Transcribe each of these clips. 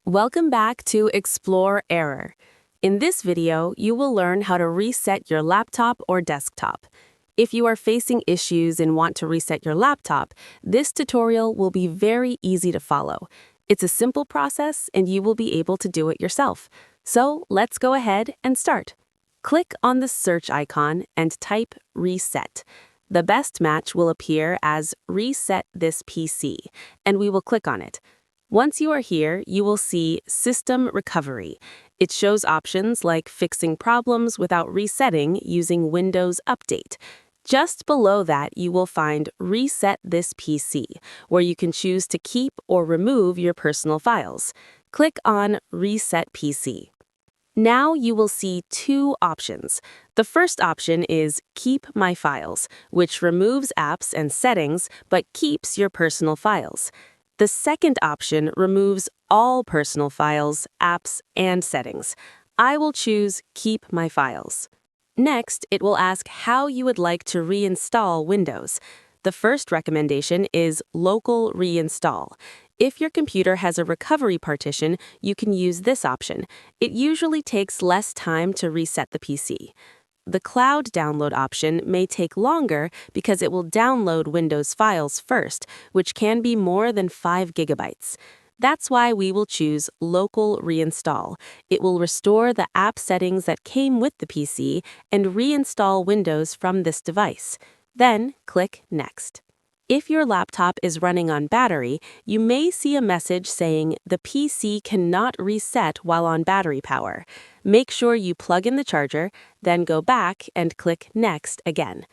Welcome back to Explore Error. In this video, you will learn how to reset your laptop or desktop. If you are facing issues and want to reset your laptop, this tutorial will be very easy to follow. It's a simple process and you will be able to do it yourself. So let's go ahead and start. Click on the search icon and type Reset. The best match will appear as Reset this PC, and we will click on it. Once you are here, you will see System Recovery. It shows options like fixing problems without resetting using Windows Update. Just below that, you will find Reset this PC, where you can choose to keep or remove your personal files. Click on Reset PC. Now you will see two options. The first option is Keep My Files, which removes apps and settings but keeps your personal files. The second option removes all personal files, apps, and settings. I will choose Keep My Files. Next, it will ask how you would like to reinstall Windows. The first recommendation is Local Reinstall. If your computer has a recovery partition, you can use this option. It usually takes less time to reset the PC. The cloud download option may take longer because it will download Windows files first, which can be more than 5 gigabytes. That's why we will choose Local Reinstall. It will restore the app settings that came with the PC and reinstall Windows from this device. Then click Next. If your laptop is running on battery, you may see a message saying the PC cannot reset while on battery power. Make sure you plug in the charger, then go back and click Next again.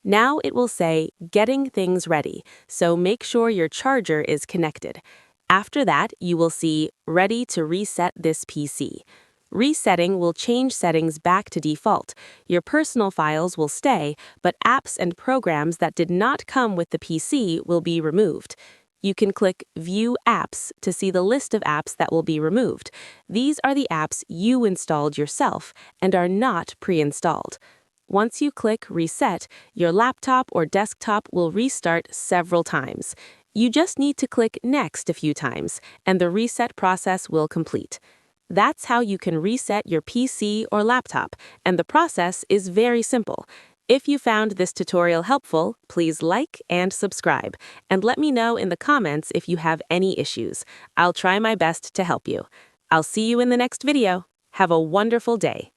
Now it will say Getting Things Ready, so make sure your charger is connected. After that, you will see Ready to Reset this PC. Resetting will change settings back to default. Your personal files will stay, but apps and programs that did not come with the PC will be removed. You can click View Apps to see the list of apps that will be removed. These are the apps you installed yourself and are not pre-installed. Once you click Reset, your laptop or desktop will restart several times. You just need to click Next a few times, and the reset process will complete. That's how you can reset your PC or laptop, and the process is very simple. If you found this tutorial helpful, please like and subscribe, and let me know in the comments if you have any issues. I'll try my best to help you. I'll see you in the next video. Have a wonderful day.